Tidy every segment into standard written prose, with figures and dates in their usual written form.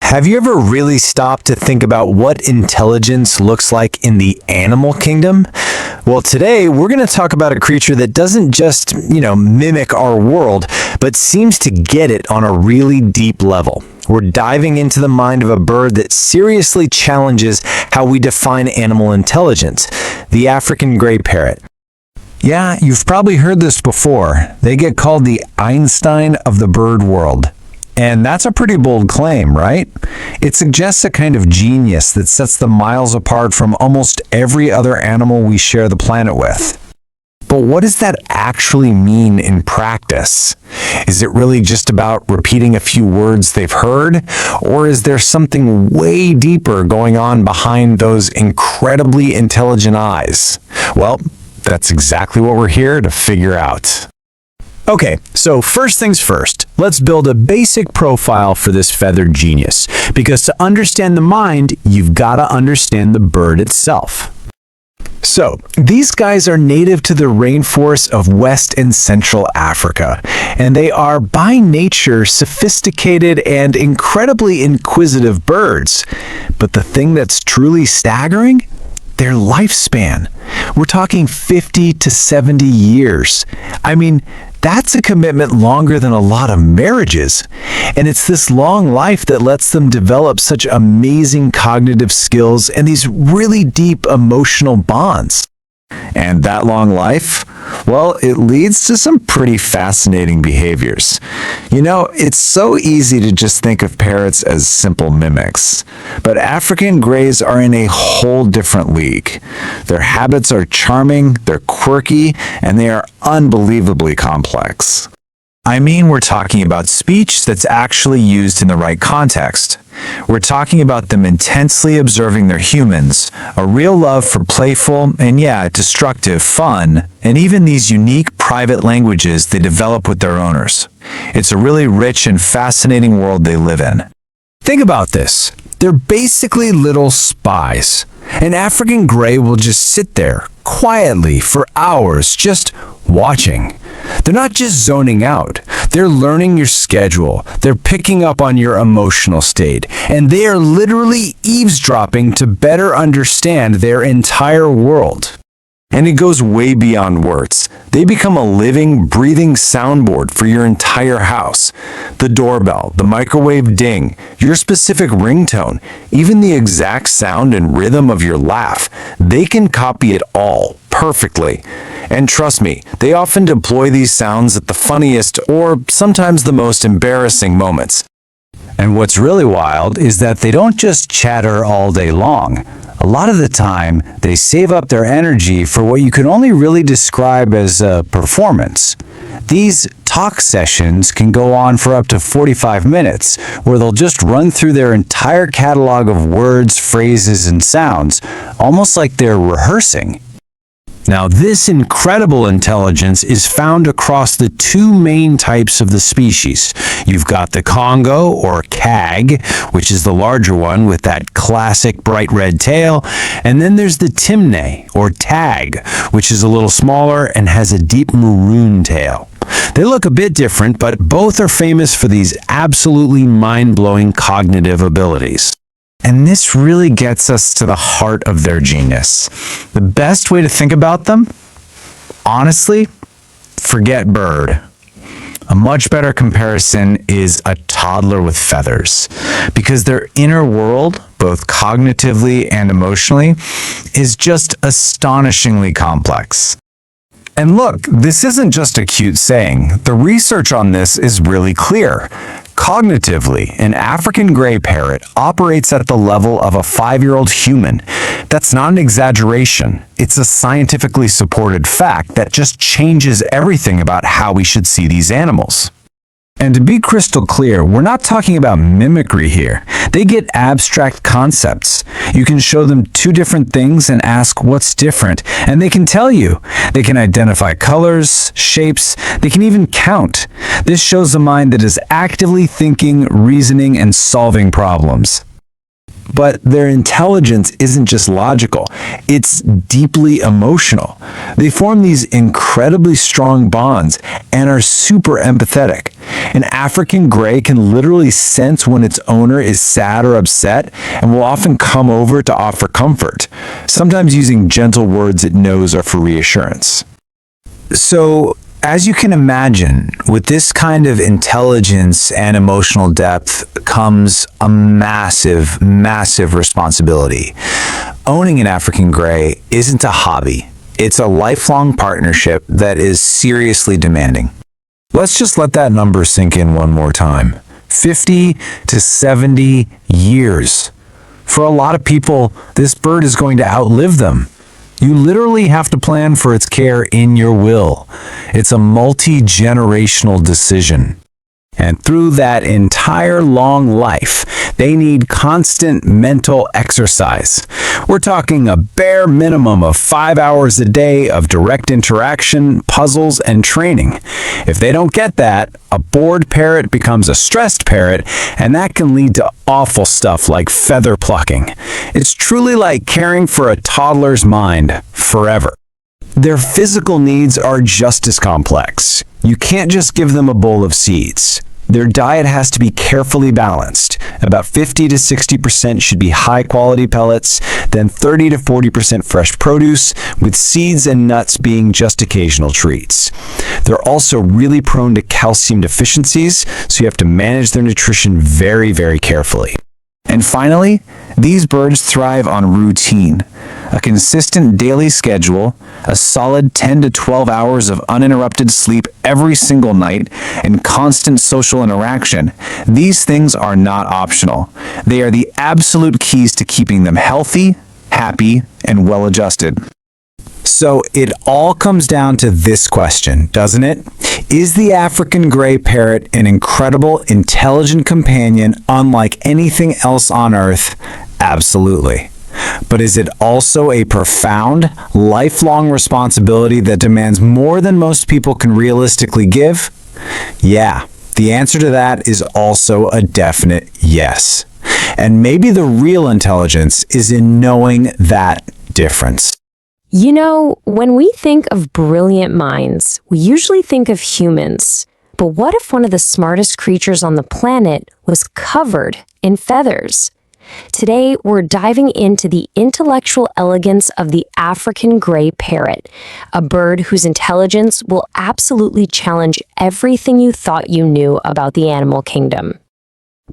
Have you ever really stopped to think about what intelligence looks like in the animal kingdom? Well, today we're going to talk about a creature that doesn't just, mimic our world, but seems to get it on a really deep level. We're diving into the mind of a bird that seriously challenges how we define animal intelligence, the African Grey Parrot. Yeah, you've probably heard this before. They get called the Einstein of the bird world. And that's a pretty bold claim, right? It suggests a kind of genius that sets them miles apart from almost every other animal we share the planet with. But what does that actually mean in practice? Is it really just about repeating a few words they've heard? Or is there something way deeper going on behind those incredibly intelligent eyes? Well, that's exactly what we're here to figure out. Okay, so first things first, let's build a basic profile for this feathered genius, because to understand the mind, you've got to understand the bird itself. So, these guys are native to the rainforests of West and Central Africa, and they are by nature sophisticated and incredibly inquisitive birds. But the thing that's truly staggering? Their lifespan. We're talking 50 to 70 years. I mean, that's a commitment longer than a lot of marriages. And it's this long life that lets them develop such amazing cognitive skills and these really deep emotional bonds. And that long life, well, it leads to some pretty fascinating behaviors. It's so easy to just think of parrots as simple mimics, but African greys are in a whole different league. Their habits are charming, they're quirky, and they are unbelievably complex. I mean, we're talking about speech that's actually used in the right context. We're talking about them intensely observing their humans, a real love for playful and, destructive fun, and even these unique private languages they develop with their owners. It's a really rich and fascinating world they live in. Think about this. They're basically little spies. An African grey will just sit there, quietly, for hours, just watching. They're not just zoning out. They're learning your schedule. They're picking up on your emotional state. And they are literally eavesdropping to better understand their entire world. And it goes way beyond words. They become a living, breathing soundboard for your entire house. The doorbell, the microwave ding, your specific ringtone, even the exact sound and rhythm of your laugh. They can copy it all perfectly. And trust me, they often deploy these sounds at the funniest or sometimes the most embarrassing moments. And what's really wild is that they don't just chatter all day long. A lot of the time, they save up their energy for what you can only really describe as a performance. These talk sessions can go on for up to 45 minutes, where they'll just run through their entire catalog of words, phrases, and sounds, almost like they're rehearsing. Now, this incredible intelligence is found across the two main types of the species. You've got the Congo, or cag, which is the larger one with that classic bright red tail, and then there's the Timneh, or tag, which is a little smaller and has a deep maroon tail. They look a bit different, but both are famous for these absolutely mind-blowing cognitive abilities. And this really gets us to the heart of their genius. The best way to think about them? Honestly, forget bird. A much better comparison is a toddler with feathers, because their inner world, both cognitively and emotionally, is just astonishingly complex. And look, this isn't just a cute saying. The research on this is really clear. Cognitively, an African grey parrot operates at the level of a 5-year-old human. That's not an exaggeration. It's a scientifically supported fact that just changes everything about how we should see these animals. And to be crystal clear, we're not talking about mimicry here. They get abstract concepts. You can show them two different things and ask what's different, and they can tell you. They can identify colors, shapes, they can even count. This shows a mind that is actively thinking, reasoning, and solving problems. But their intelligence isn't just logical, it's deeply emotional. They form these incredibly strong bonds and are super empathetic. An African Grey can literally sense when its owner is sad or upset and will often come over to offer comfort, sometimes using gentle words it knows are for reassurance. So, as you can imagine, with this kind of intelligence and emotional depth comes a massive, massive responsibility. Owning an African Grey isn't a hobby. It's a lifelong partnership that is seriously demanding. Let's just let that number sink in one more time. 50 to 70 years. For a lot of people, this bird is going to outlive them. You literally have to plan for its care in your will. It's a multi-generational decision. And through that entire long life, they need constant mental exercise. We're talking a bare minimum of 5 hours a day of direct interaction, puzzles, and training. If they don't get that, a bored parrot becomes a stressed parrot, and that can lead to awful stuff like feather plucking. It's truly like caring for a toddler's mind forever. Their physical needs are just as complex. You can't just give them a bowl of seeds. Their diet has to be carefully balanced. About 50 to 60% should be high-quality pellets, then 30 to 40% fresh produce, with seeds and nuts being just occasional treats. They're also really prone to calcium deficiencies, so you have to manage their nutrition very, very carefully. And finally, these birds thrive on routine. A consistent daily schedule, a solid 10 to 12 hours of uninterrupted sleep every single night, and constant social interaction. These things are not optional. They are the absolute keys to keeping them healthy, happy, and well-adjusted. So it all comes down to this question, doesn't it? Is the African Grey Parrot an incredible, intelligent companion unlike anything else on Earth? Absolutely. But is it also a profound, lifelong responsibility that demands more than most people can realistically give? Yeah, the answer to that is also a definite yes. And maybe the real intelligence is in knowing that difference. You know, when we think of brilliant minds, we usually think of humans. But what if one of the smartest creatures on the planet was covered in feathers? Today, we're diving into the intellectual elegance of the African Grey Parrot, a bird whose intelligence will absolutely challenge everything you thought you knew about the animal kingdom.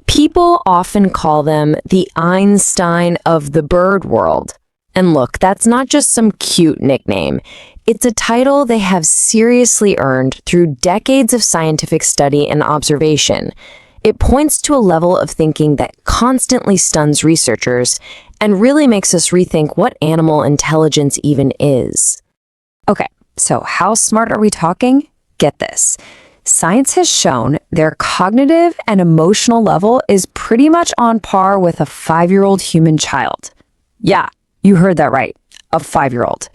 People often call them the Einstein of the bird world. And look, that's not just some cute nickname. It's a title they have seriously earned through decades of scientific study and observation. It points to a level of thinking that constantly stuns researchers and really makes us rethink what animal intelligence even is. Okay, so how smart are we talking? Get this. Science has shown their cognitive and emotional level is pretty much on par with a 5-year-old human child. Yeah. You heard that right, a 5-year-old.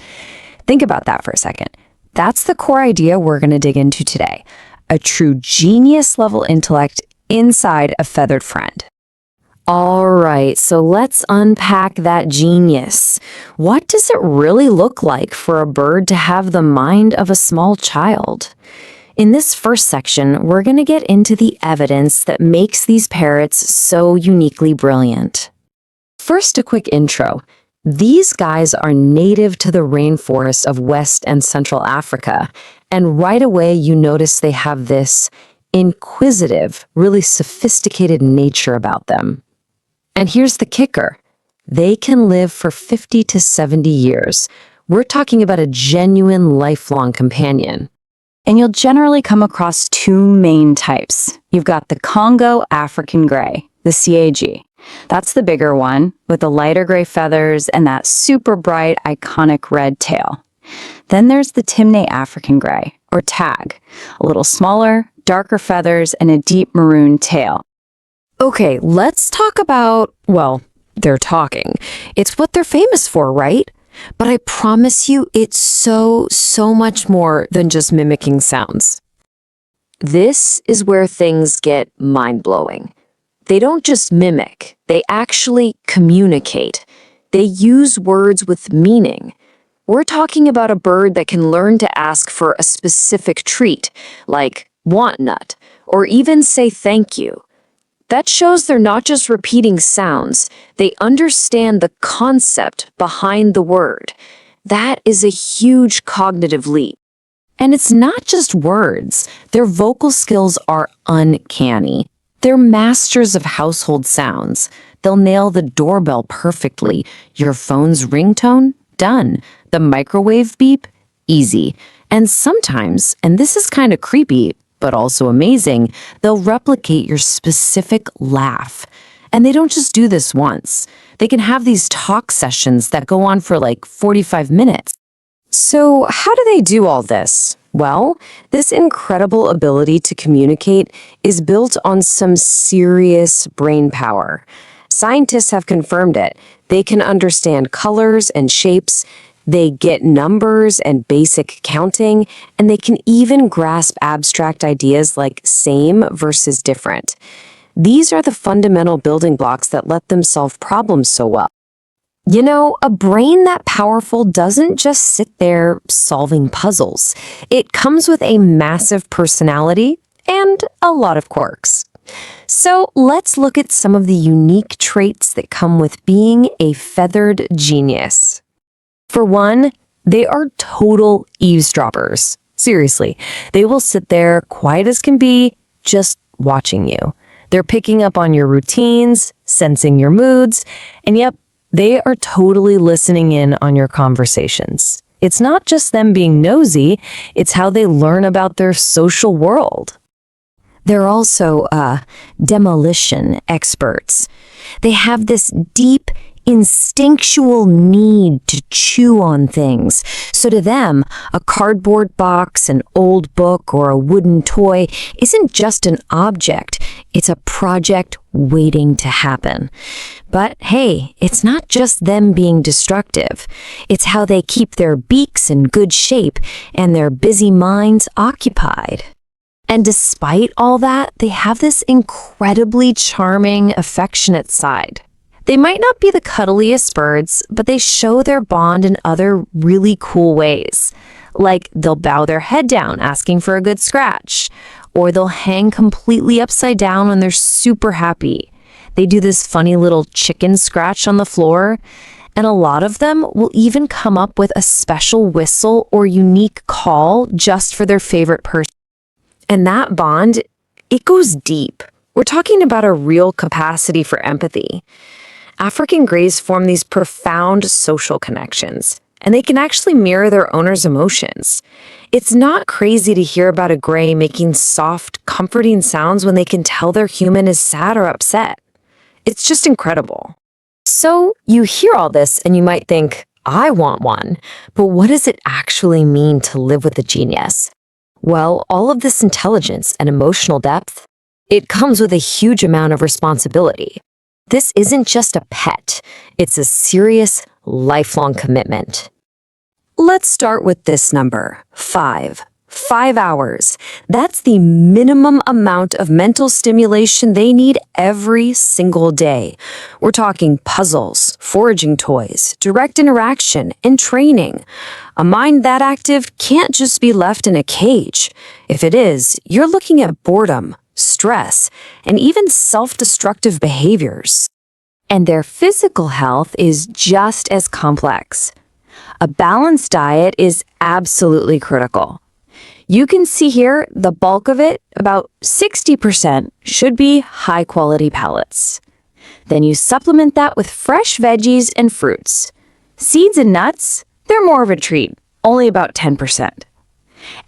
Think about that for a second. That's the core idea we're going to dig into today, a true genius-level intellect inside a feathered friend. All right, so let's unpack that genius. What does it really look like for a bird to have the mind of a small child? In this first section, we're going to get into the evidence that makes these parrots so uniquely brilliant. First, a quick intro. These guys are native to the rainforests of West and Central Africa, and right away you notice they have this inquisitive, really sophisticated nature about them. And here's the kicker. They can live for 50 to 70 years. We're talking about a genuine lifelong companion. And you'll generally come across two main types. You've got the Congo African Grey, the CAG. That's the bigger one, with the lighter gray feathers and that super bright, iconic red tail. Then there's the Timneh African Grey, or TAG, a little smaller, darker feathers, and a deep maroon tail. Okay, let's talk about, well, they're talking. It's what they're famous for, right? But I promise you, it's so much more than just mimicking sounds. This is where things get mind-blowing. They don't just mimic, they actually communicate. They use words with meaning. We're talking about a bird that can learn to ask for a specific treat, like want nut, or even say thank you. That shows they're not just repeating sounds, they understand the concept behind the word. That is a huge cognitive leap. And it's not just words. Their vocal skills are uncanny. They're masters of household sounds. They'll nail the doorbell perfectly. Your phone's ringtone? Done. The microwave beep? Easy. And sometimes, and this is kind of creepy, but also amazing, they'll replicate your specific laugh. And they don't just do this once. They can have these talk sessions that go on for like 45 minutes. So how do they do all this? Well, this incredible ability to communicate is built on some serious brain power. Scientists have confirmed it. They can understand colors and shapes, they get numbers and basic counting, and they can even grasp abstract ideas like same versus different. These are the fundamental building blocks that let them solve problems so well. You know, a brain that powerful doesn't just sit there solving puzzles. It comes with a massive personality and a lot of quirks. So let's look at some of the unique traits that come with being a feathered genius. For one, they are total eavesdroppers. Seriously, they will sit there quiet as can be, just watching you. They're picking up on your routines, sensing your moods, and yep, they are totally listening in on your conversations. It's not just them being nosy, it's how they learn about their social world. They're also demolition experts. They have this deep, instinctual need to chew on things. So to them, a cardboard box, an old book, or a wooden toy isn't just an object. It's a project waiting to happen. But hey, it's not just them being destructive. It's how they keep their beaks in good shape and their busy minds occupied. And despite all that, they have this incredibly charming, affectionate side. They might not be the cuddliest birds, but they show their bond in other really cool ways. Like they'll bow their head down asking for a good scratch, or they'll hang completely upside down when they're super happy. They do this funny little chicken scratch on the floor, and a lot of them will even come up with a special whistle or unique call just for their favorite person. And that bond, it goes deep. We're talking about a real capacity for empathy. African greys form these profound social connections, and they can actually mirror their owner's emotions. It's not crazy to hear about a gray making soft, comforting sounds when they can tell their human is sad or upset. It's just incredible. So you hear all this and you might think, I want one, but what does it actually mean to live with a genius? Well, all of this intelligence and emotional depth, it comes with a huge amount of responsibility. This isn't just a pet, it's a serious, lifelong commitment. Let's start with this number, 5. 5 hours. That's the minimum amount of mental stimulation they need every single day. We're talking puzzles, foraging toys, direct interaction, and training. A mind that active can't just be left in a cage. If it is, you're looking at boredom, stress, and even self-destructive behaviors. And their physical health is just as complex. A balanced diet is absolutely critical. You can see here the bulk of it, about 60%, should be high-quality pellets. Then you supplement that with fresh veggies and fruits. Seeds and nuts, they're more of a treat, only about 10%.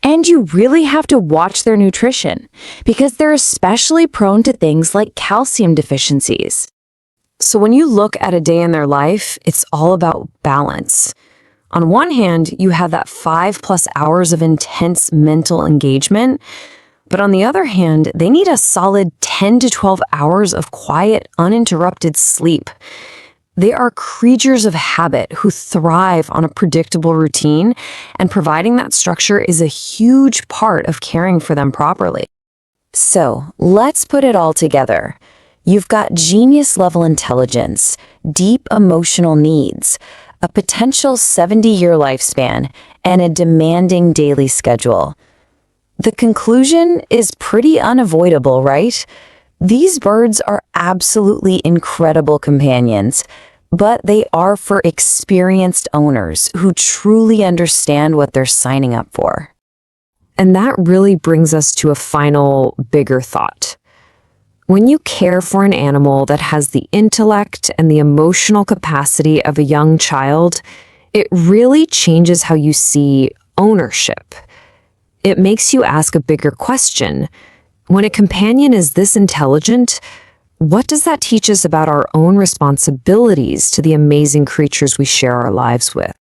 And you really have to watch their nutrition because they're especially prone to things like calcium deficiencies. So when you look at a day in their life, it's all about balance. On one hand, you have that 5+ hours of intense mental engagement, but on the other hand, they need a solid 10 to 12 hours of quiet, uninterrupted sleep. They are creatures of habit who thrive on a predictable routine, and providing that structure is a huge part of caring for them properly. So let's put it all together. You've got genius-level intelligence, deep emotional needs, a potential 70-year lifespan, and a demanding daily schedule. The conclusion is pretty unavoidable, right? These birds are absolutely incredible companions, but they are for experienced owners who truly understand what they're signing up for. And that really brings us to a final, bigger thought. When you care for an animal that has the intellect and the emotional capacity of a young child, it really changes how you see ownership. It makes you ask a bigger question. When a companion is this intelligent, what does that teach us about our own responsibilities to the amazing creatures we share our lives with?